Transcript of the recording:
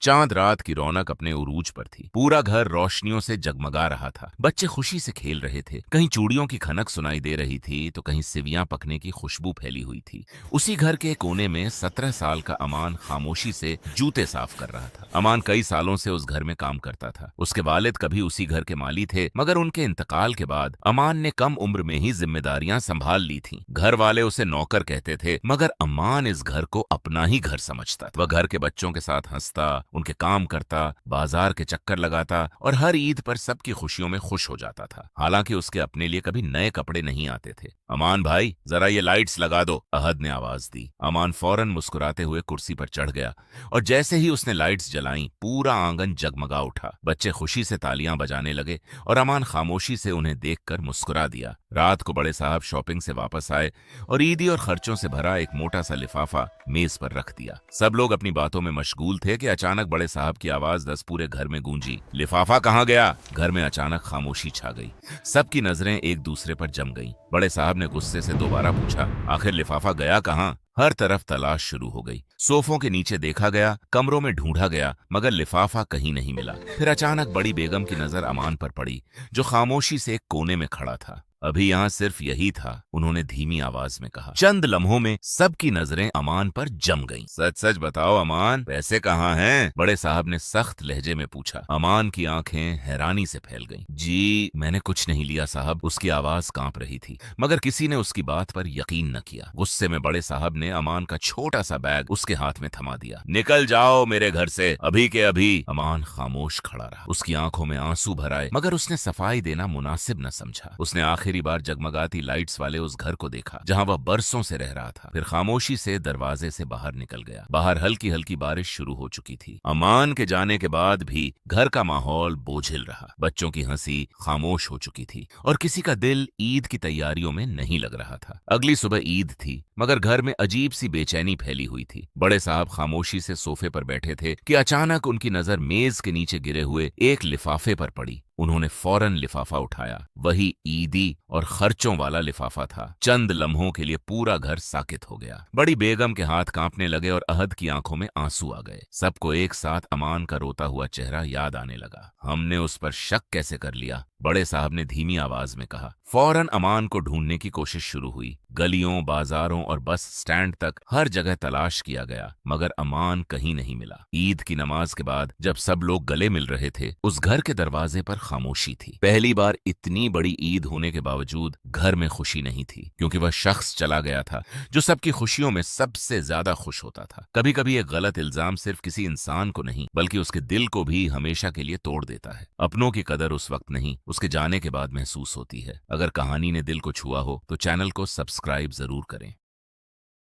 चांद रात की रौनक अपने उरूज पर थी। पूरा घर रोशनियों से जगमगा रहा था। बच्चे खुशी से खेल रहे थे। कहीं चूड़ियों की खनक सुनाई दे रही थी तो कहीं सिवियां पकने की खुशबू फैली हुई थी। उसी घर के कोने में 17 साल का अमान खामोशी से जूते साफ कर रहा था। अमान कई सालों से उस घर में काम करता था। उसके वालिद कभी उसी घर के माली थे, मगर उनके इंतकाल के बाद अमान ने कम उम्र में ही जिम्मेदारियां संभाल ली थीं। घर वाले उसे नौकर कहते थे, मगर अमान इस घर को अपना ही घर समझता था। वह घर के बच्चों के साथ हंसता, उनके काम करता, बाजार के चक्कर लगाता और हर ईद पर सबकी खुशियों में खुश हो जाता था। हालांकि उसके अपने लिए कभी नए कपड़े नहीं आते थे। अमान भाई, जरा ये लाइट्स लगा दो, अहद ने आवाज दी। अमान फौरन मुस्कुराते हुए कुर्सी पर चढ़ गया और जैसे ही उसने लाइट्स जलाईं, पूरा आंगन जगमगा उठा। बच्चे खुशी से तालियां बजाने लगे और अमान खामोशी से उन्हें देखकर मुस्कुरा दिया। रात को बड़े साहब शॉपिंग से वापस आए और ईदी और खर्चों से भरा एक मोटा सा लिफाफा मेज पर रख दिया। सब लोग अपनी बातों में मशगूल थे कि अचानक बड़े साहब की आवाज 10 पूरे घर में गूंजी, लिफाफा कहाँ गया? घर में अचानक खामोशी छा गई। सबकी नजरें एक दूसरे पर जम गईं। बड़े साहब ने गुस्से से दोबारा पूछा, आखिर लिफाफा गया कहाँ? हर तरफ तलाश शुरू हो गई। सोफों के नीचे देखा गया, कमरों में ढूंढा गया, मगर लिफाफा कहीं नहीं मिला। फिर अचानक बड़ी बेगम की नजर अमान पर पड़ी, जो खामोशी से एक कोने में खड़ा था। अभी यहाँ सिर्फ यही था, उन्होंने धीमी आवाज में कहा। चंद लम्हों में सबकी नजरें अमान पर जम गईं। सच सच बताओ अमान, पैसे कहाँ हैं? बड़े साहब ने सख्त लहजे में पूछा। अमान की आंखें हैरानी से फैल गईं। जी मैंने कुछ नहीं लिया साहब, उसकी आवाज कांप रही थी। मगर किसी ने उसकी बात पर यकीन न किया। गुस्से में बड़े साहब ने अमान का छोटा सा बैग उसके हाथ में थमा दिया। निकल जाओ मेरे घर से अभी के अभी। अमान खामोश खड़ा रहा। उसकी आंखों में आंसू भर आए, मगर उसने सफाई देना मुनासिब न समझा। उसने आखिरी बार जगमगाती लाइट्स वाले उस घर को देखा जहां वह बरसों से रह रहा था। फिर खामोशी से दरवाजे से बाहर निकल गया। बाहर हल्की हल्की बारिश शुरू हो चुकी थी। अमान के जाने के बाद भी घर का माहौल बोझिल रहा। बच्चों की हंसी खामोश हो चुकी थी और किसी का दिल ईद की तैयारियों में नहीं लग रहा था। अगली सुबह ईद थी, मगर घर में अजीब सी बेचैनी फैली हुई थी। बड़े साहब खामोशी से सोफे पर बैठे थे कि अचानक उनकी नजर मेज के नीचे गिरे हुए एक लिफाफे पर पड़ी। उन्होंने फौरन लिफाफा उठाया। वही ईदी और खर्चों वाला लिफाफा था। चंद लम्हों के लिए पूरा घर साकित हो गया। बड़ी बेगम के हाथ कांपने लगे और अहद की आंखों में आंसू आ गए। सबको एक साथ अमान का रोता हुआ चेहरा याद आने लगा। हमने उस पर शक कैसे कर लिया? बड़े साहब ने धीमी आवाज में कहा। फौरन अमान को ढूंढने की कोशिश शुरू हुई। गलियों, बाजारों और बस स्टैंड तक हर जगह तलाश किया गया, मगर अमान कहीं नहीं मिला। ईद की नमाज के बाद जब सब लोग गले मिल रहे थे, उस घर के दरवाजे पर खामोशी थी। पहली बार इतनी बड़ी ईद होने के बावजूद घर में खुशी नहीं थी, क्योंकि वह शख्स चला गया था जो सबकी खुशियों में सबसे ज्यादा खुश होता था। कभी कभी एक गलत इल्जाम सिर्फ किसी इंसान को नहीं, बल्कि उसके दिल को भी हमेशा के लिए तोड़ देता है। अपनों की कदर उस वक्त नहीं, उसके जाने के बाद महसूस होती है। अगर कहानी ने दिल को छुआ हो तो चैनल को सब्सक्राइब जरूर करें।